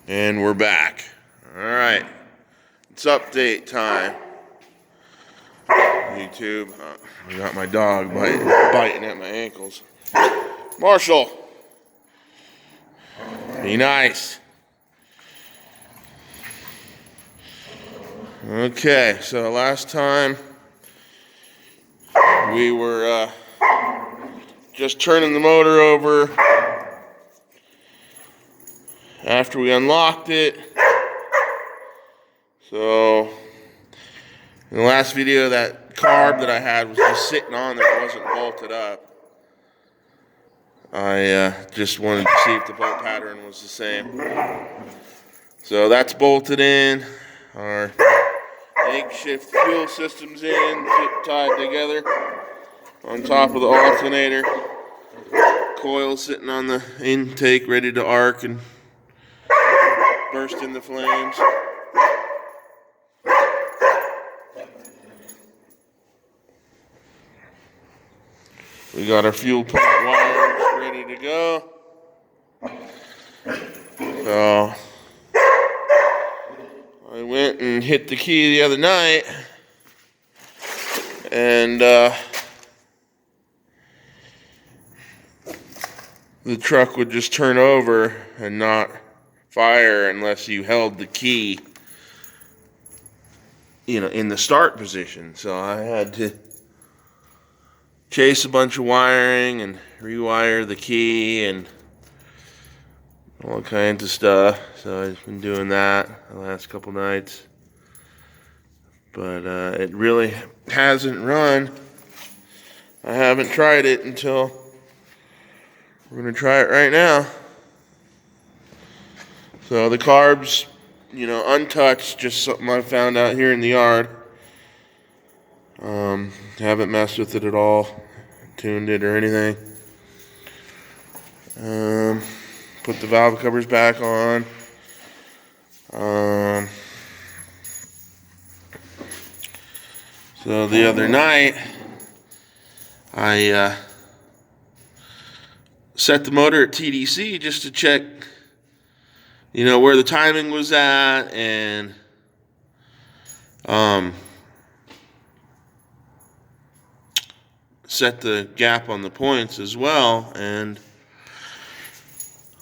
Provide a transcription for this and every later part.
And we're back. All right, it's update time. YouTube, I got my dog biting at my ankles. Marshall, be nice. Okay, so last time we were just turning the motor over after we unlocked it. So in the last video, that carb that I had was just sitting on there. It wasn't bolted up. I just wanted to see if the bolt pattern was the same. So that's bolted in. Our makeshift fuel system's in, tied together on top of the alternator. Coil sitting on the intake, ready to arc and burst into flames. We got our fuel pump wires ready to go. So I went and hit the key the other night, and the truck would just turn over and not fire unless you held the key, in the start position. So I had to chase a bunch of wiring and rewire the key and all kinds of stuff. So I've been doing that the last couple nights. But it really hasn't run. I haven't tried it until we're going to try it right now. So the carb's, untouched, just something I found out here in the yard. Haven't messed with it at all, tuned it or anything. Put the valve covers back on. So the other night, I set the motor at TDC just to check, where the timing was at, and set the gap on the points as well, and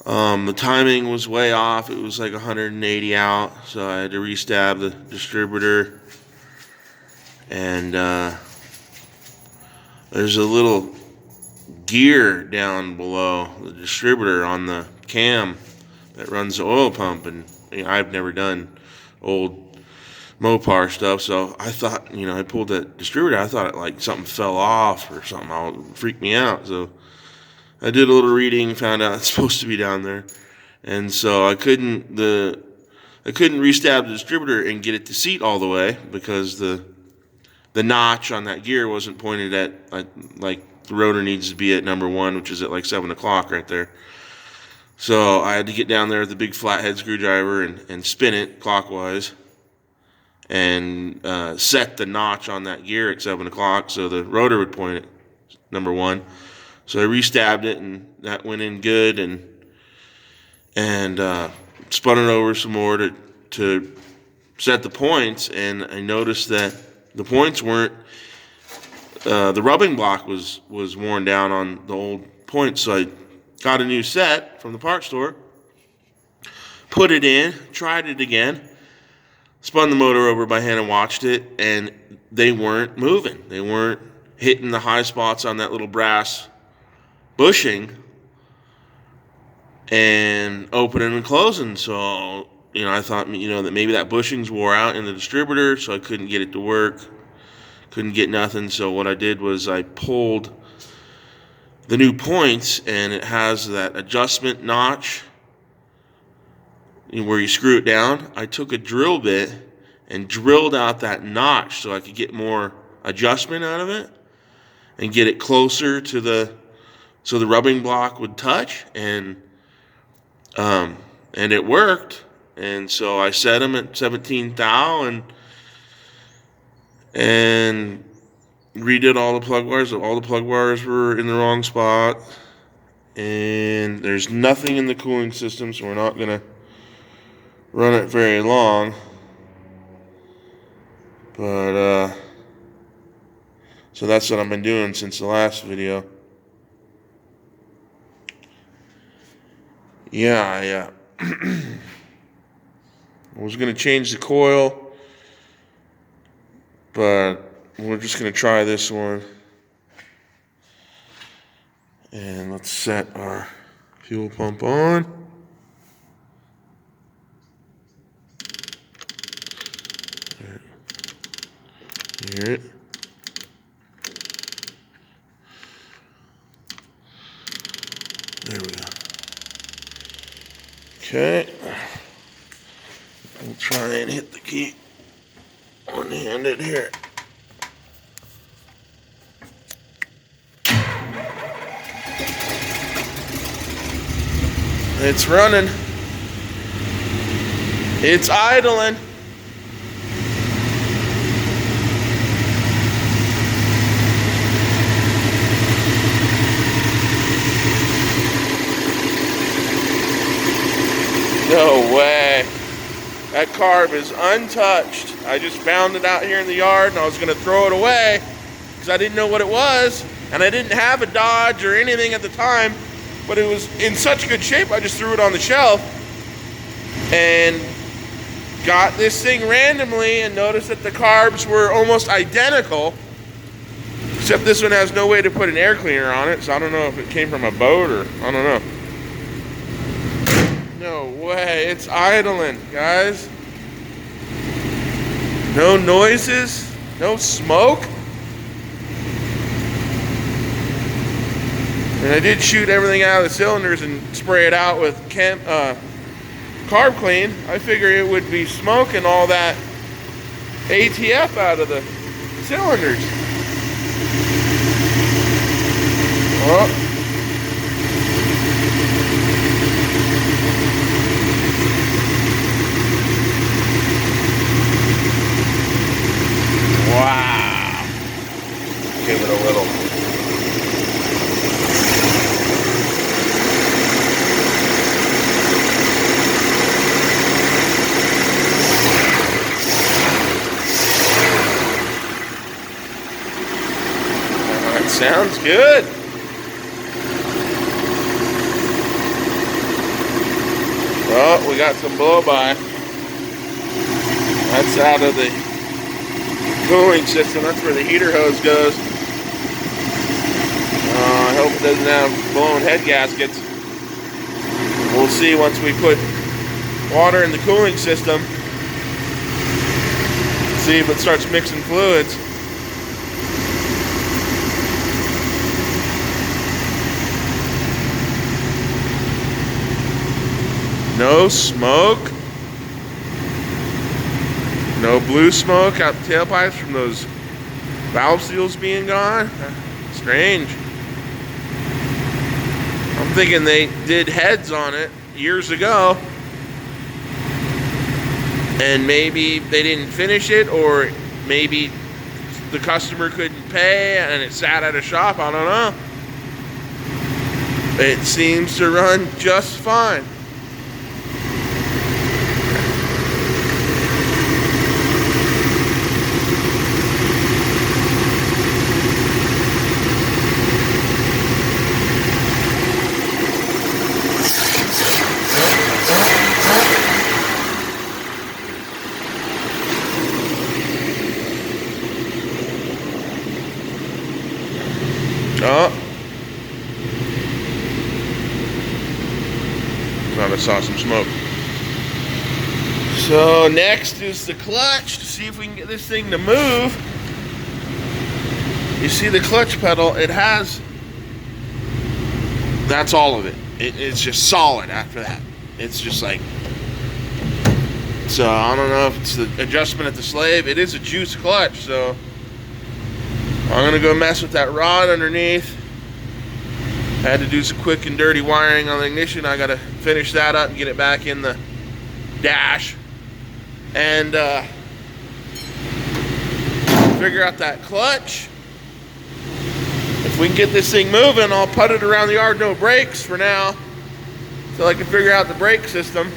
the timing was way off. It was like 180 out, so I had to restab the distributor. And there's a little gear down below the distributor on the cam that runs the oil pump, and I've never done old Mopar stuff, so I thought, I pulled that distributor, I thought like something fell off or something. It freaked me out. So I did a little reading, found out it's supposed to be down there, and so I couldn't restab the distributor and get it to seat all the way because the notch on that gear wasn't pointed at like the rotor needs to be at number 1, which is at like 7 o'clock right there. So I had to get down there with the big flathead screwdriver and spin it clockwise and set the notch on that gear at 7 o'clock so the rotor would point at number 1. So I restabbed it, and that went in good, and spun it over some more to set the points, and I noticed that the points weren't, the rubbing block was worn down on the old points. So I got a new set from the parts store, put it in, tried it again, spun the motor over by hand and watched it, and they weren't moving. They weren't hitting the high spots on that little brass bushing and opening and closing. So, I thought, that maybe that bushings wore out in the distributor, so I couldn't get it to work, couldn't get nothing. So what I did was I pulled the new points, and it has that adjustment notch where you screw it down. I took a drill bit and drilled out that notch so I could get more adjustment out of it and get it closer to so the rubbing block would touch, and it worked. And so I set them at 17 thou and redid all the plug wires. All the plug wires were in the wrong spot, and there's nothing in the cooling system, so we're not gonna run it very long. But so that's what I've been doing since the last video. Yeah, I was gonna change the coil, but we're just gonna try this one. And let's set our fuel pump on. Hear it? There we go. Okay. We'll try and hit the key one-handed here. It's running. It's idling. No way. That carb is untouched. I just found it out here in the yard and I was going to throw it away because I didn't know what it was. And I didn't have a Dodge or anything at the time, but it was in such good shape I just threw it on the shelf and got this thing randomly and noticed that the carbs were almost identical, except this one has no way to put an air cleaner on it, so I don't know if it came from a boat or I don't know. No way, it's idling, guys. No noises, no smoke. And I did shoot everything out of the cylinders and spray it out with carb clean. I figure it would be smoking all that ATF out of the cylinders. Oh. Wow. Give it a little. That sounds good. Oh, we got some blow-by. That's out of the cooling system. That's where the heater hose goes. I hope it doesn't have blown head gaskets. We'll see once we put water in the cooling system. See if it starts mixing fluids. No smoke. No blue smoke out the tailpipes from those valve seals being gone. Strange. I'm thinking they did heads on it years ago and maybe they didn't finish it, or maybe the customer couldn't pay and it sat at a shop. I don't know. It seems to run just fine. Oh. Thought I saw some smoke. So next is the clutch to see if we can get this thing to move. You see the clutch pedal, it has, that's all of it. It's just solid after that. It's just like, so I don't know if it's the adjustment at the slave. It is a juice clutch, so I'm gonna go mess with that rod underneath. I had to do some quick and dirty wiring on the ignition. I gotta finish that up and get it back in the dash. And figure out that clutch. If we can get this thing moving, I'll put it around the yard, no brakes for now, so I can figure out the brake system.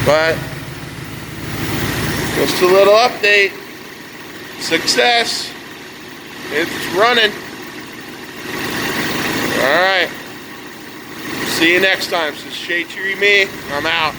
But just a little update. Success. It's running. All right. See you next time. This is Shay Tree Me. I'm out.